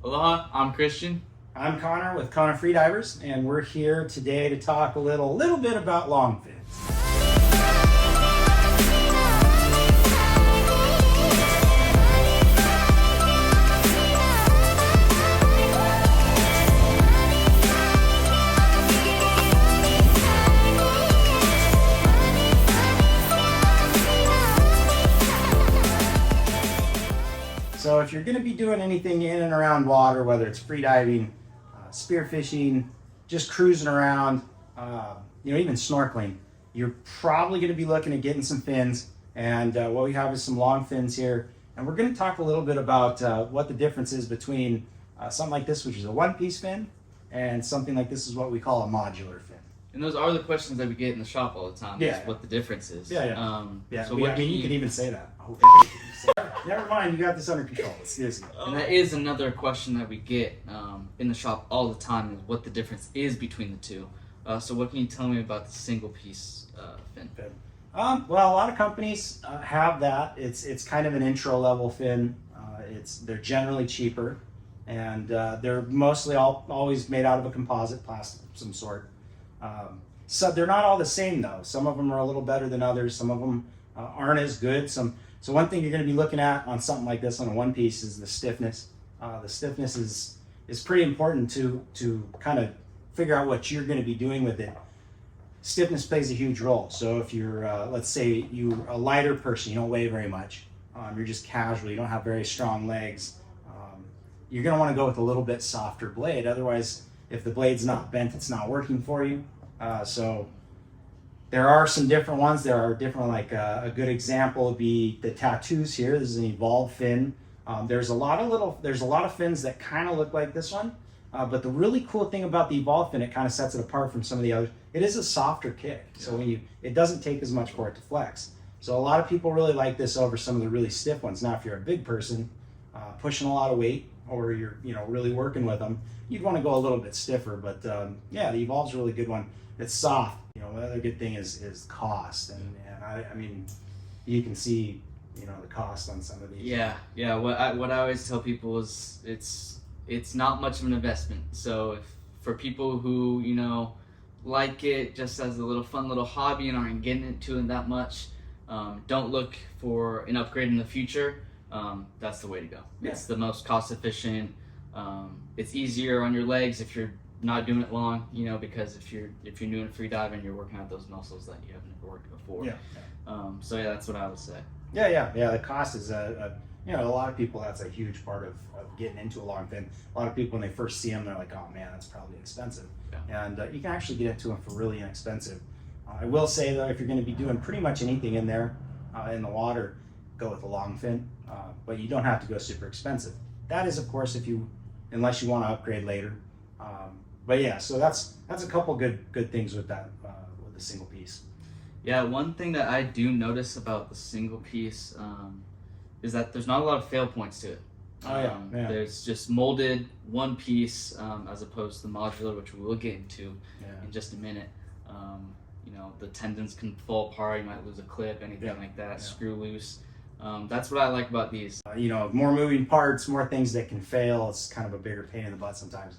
Aloha, I'm Christian. I'm Conor with Kona Freedivers, and we're here today to talk a little bit about long fins. So if you're going to be doing anything in and around water, whether it's freediving, spearfishing, just cruising around, even snorkeling, you're probably going to be looking at getting some fins. And what we have is some long fins here. And we're going to talk a little bit about what the difference is between something like this, which is a one-piece fin, and something like this is what we call a modular fin. And those are the questions that we get in the shop all the time. Yeah. Is what the difference is. Yeah. So You you can even say that. Never mind, you got this under control. Seriously. And that is another question that we get in the shop all the time, is what the difference is between the two. So what can you tell me about the single piece fin? Well, a lot of companies have that. It's kind of an intro level fin. They're generally cheaper, and they're mostly always made out of a composite plastic of some sort. So they're not all the same though. Some of them are a little better than others. Some of them aren't as good. So one thing you're going to be looking at on something like this on a one piece is the stiffness. The stiffness is pretty important to kind of figure out what you're going to be doing with it. Stiffness plays a huge role. So if you're, let's say you're a lighter person, you don't weigh very much, you're just casual, you don't have very strong legs, you're going to want to go with a little bit softer blade. Otherwise, if the blade's not bent, it's not working for you. So there are some different ones. There are different, like a good example would be the tattoos here. This is an evolved fin. There's a lot of fins that kind of look like this one. But the really cool thing about the evolved fin, it kind of sets it apart from some of the others. It is a softer kick. So it doesn't take as much for it to flex. So a lot of people really like this over some of the really stiff ones. Now, if you're a big person, pushing a lot of weight, or you're really working with them, you'd want to go a little bit stiffer. But the evolved's a really good one. It's soft. The other good thing is cost, and I mean, you can see the cost on some of these. Yeah. What I always tell people is it's not much of an investment. So for people who like it just as a fun little hobby and aren't getting into it that much, don't look for an upgrade in the future. That's the way to go. Yeah. It's the most cost efficient. It's easier on your legs if you're not doing it long, because if you're doing freediving, you're working out those muscles that you haven't worked before. So that's what I would say. Yeah. The cost is a lot of people, that's a huge part of getting into a long fin. A lot of people, when they first see them, they're like, oh man, that's probably expensive. Yeah. And you can actually get into them for really inexpensive. I will say though, if you're going to be doing pretty much anything in there in the water, go with a long fin, but you don't have to go super expensive. That is, of course, unless you want to upgrade later. But yeah, so that's a couple good things with that with the single piece. Yeah, one thing that I do notice about the single piece is that there's not a lot of fail points to it. Yeah. There's just molded one piece as opposed to the modular, which we will get into in just a minute. The tendons can fall apart, you might lose a clip, anything like that, screw loose. That's what I like about these. More moving parts, more things that can fail. It's kind of a bigger pain in the butt sometimes.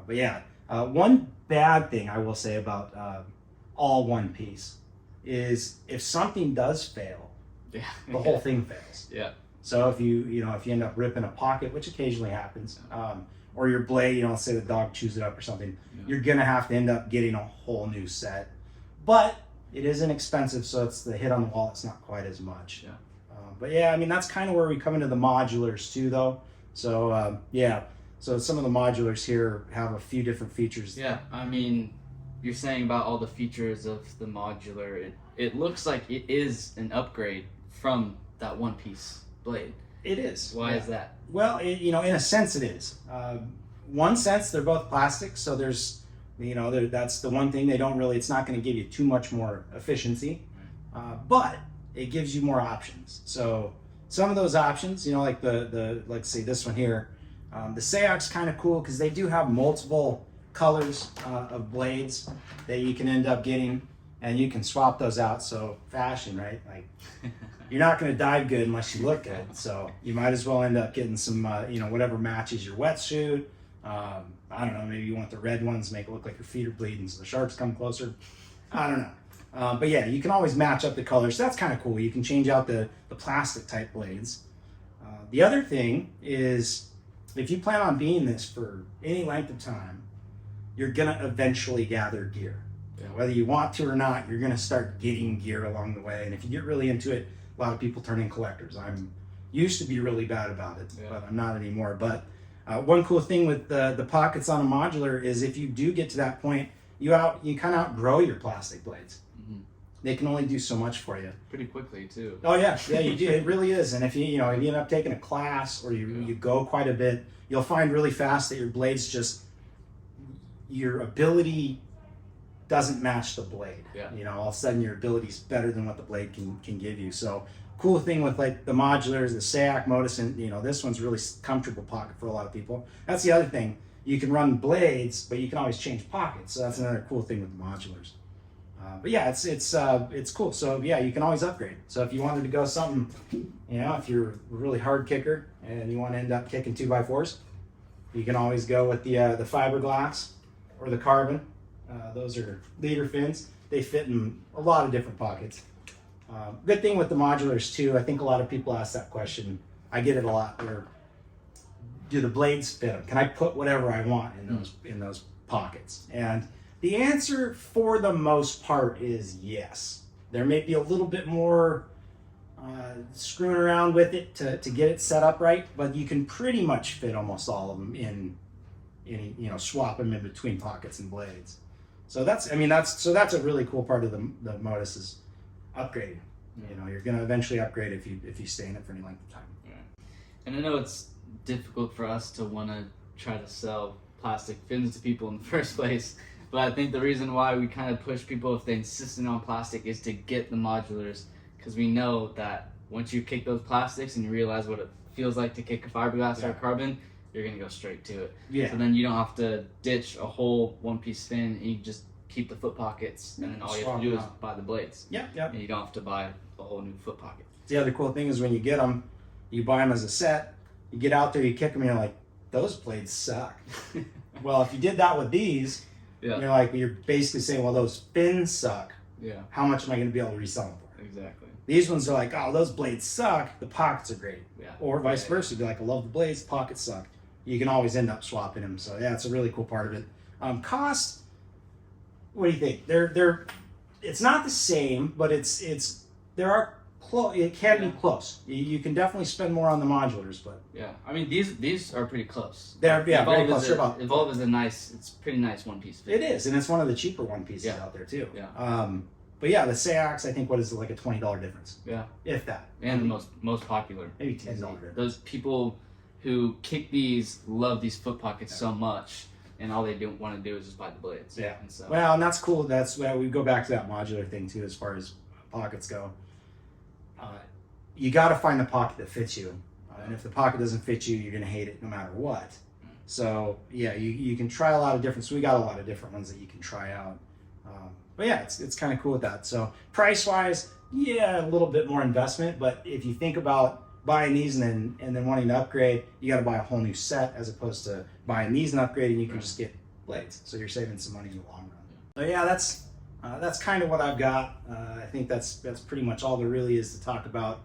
But yeah, one bad thing I will say about all one piece is if something does fail, the whole thing fails. Yeah. So if you end up ripping a pocket, which occasionally happens, or your blade, let's say the dog chews it up or something, you're gonna have to end up getting a whole new set. But it is inexpensive, so it's the hit on the wall. It's not quite as much. But yeah, I mean, that's kind of where we come into the modulars too, though. So so some of the modulars here have a few different features. Yeah, I mean, you're saying about all the features of the modular. It looks like it is an upgrade from that one piece blade. It is. Why is that? Well, in a sense, it is. One sense, they're both plastic, so there's, that's the one thing they don't really. It's not going to give you too much more efficiency, but it gives you more options. So some of those options, like like say this one here, the Sayak's kind of cool because they do have multiple colors of blades that you can end up getting. and you can swap those out. So fashion, right? Like you're not going to dive good unless you look good. So you might as well end up getting some, whatever matches your wetsuit. I don't know, maybe you want the red ones, make it look like your feet are bleeding so the sharks come closer. I don't know. But yeah, you can always match up the colors. So that's kind of cool. You can change out the plastic type blades. The other thing is, if you plan on being this for any length of time, you're going to eventually gather gear. Yeah. Whether you want to or not, you're going to start getting gear along the way. And if you get really into it, a lot of people turn in collectors. I'm used to be really bad about it, but I'm not anymore. But one cool thing with the pockets on a modular is if you do get to that point, you kind of outgrow your plastic blades. Mm-hmm. They can only do so much for you. Pretty quickly too. Oh yeah, you do. It really is. And if you end up taking a class or you go quite a bit, you'll find really fast that your blades your ability doesn't match the blade. Yeah. All of a sudden your ability's better than what the blade can give you. So cool thing with like the modulars, the SAAC, Modus, and this one's really comfortable pocket for a lot of people. That's the other thing. You can run blades, but you can always change pockets. So that's another cool thing with the modulars. But yeah, it's cool. So yeah, you can always upgrade. So if you wanted to go something, if you're a really hard kicker and you want to end up kicking 2x4s, you can always go with the fiberglass or the carbon. Those are leader fins. They fit in a lot of different pockets. Good thing with the modulars too, I think a lot of people ask that question. I get it a lot. Where do the blades fit them? Can I put whatever I want in those pockets? And the answer for the most part is yes. There may be a little bit more screwing around with it to get it set up right, but you can pretty much fit almost all of them in swap them in between pockets and blades. So that's a really cool part of the Modus is upgrading. You're going to eventually upgrade if you stay in it for any length of time. Yeah. And I know it's difficult for us to want to try to sell plastic fins to people in the first place, but I think the reason why we kind of push people if they insisted on plastic is to get the modulars, because we know that once you kick those plastics and you realize what it feels like to kick a fiberglass or a carbon, you're going to go straight to it. Yeah. So then you don't have to ditch a whole one-piece fin, and you just keep the foot pockets, and then all you have to do is buy the blades. Yep. And you don't have to buy a whole new foot pocket. The other cool thing is when you get them, you buy them as a set, you get out there, you kick them, and you're like, those blades suck. Well, if you did that with these, you're basically saying, well, those fins suck. Yeah. How much am I going to be able to resell them for? Exactly. These ones are like, oh, those blades suck, the pockets are great. Yeah. Or vice versa. Be like, I love the blades, the pockets suck. You can always end up swapping them. So yeah, it's a really cool part of it. Cost, what do you think? It's not the same, but it can be close. You can definitely spend more on the modulars, but yeah, I mean these are pretty close. They're very close. Evolve is it's pretty nice one piece. It is, and it's one of the cheaper one pieces out there too. Yeah. But yeah, the SAACs, I think, what is it, like a $20 difference? Yeah, if that. And the most popular. Maybe $10. Those people who kick these love these foot pockets so much, and all they don't want to do is just buy the blades. Yeah. And so, and that's cool. That's why we go back to that modular thing too, as far as pockets go. You got to find the pocket that fits you, and if the pocket doesn't fit you, you're gonna hate it no matter what. So yeah, you can try a lot of different. So we got a lot of different ones that you can try out. But yeah, it's kind of cool with that. So price wise, yeah, a little bit more investment. But if you think about buying these and then wanting to upgrade, you got to buy a whole new set as opposed to buying these and upgrading. You can just get blades, so you're saving some money in the long run. So yeah, that's kind of what I've got. I think that's pretty much all there really is to talk about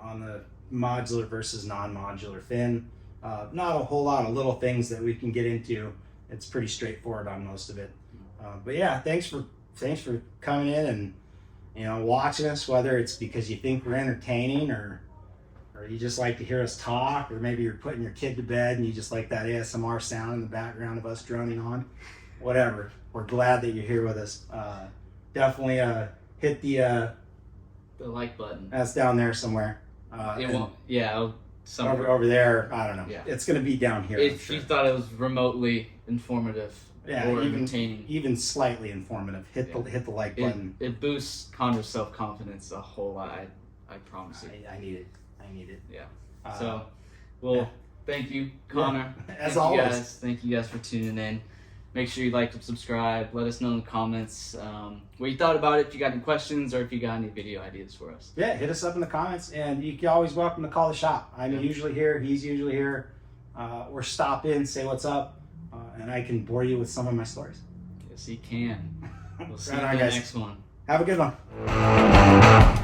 on the modular versus non-modular fin. Not a whole lot of little things that we can get into. It's pretty straightforward on most of it. But yeah, thanks for coming in and watching us, whether it's because you think we're entertaining or you just like to hear us talk, or maybe you're putting your kid to bed and you just like that ASMR sound in the background of us droning on. Whatever. We're glad that you're here with us. Definitely hit the like button. That's down there somewhere. It won't. Yeah. Somewhere over there. I don't know. Yeah. It's going to be down here. If you thought it was remotely informative. Yeah, or entertaining. Even slightly informative. Hit the like button. It boosts Conor's self-confidence a whole lot. I promise you. I need it. Yeah. Thank you, Conor. Yeah. As always. Thank you guys for tuning in. Make sure you like and subscribe. Let us know in the comments what you thought about it, if you got any questions, or if you got any video ideas for us. Yeah, hit us up in the comments, and you're always welcome to call the shop. I'm usually here, he's usually here, or stop in, say what's up, and I can bore you with some of my stories. Yes, he can. We'll see Right you on, in the guys. next one. Have a good one.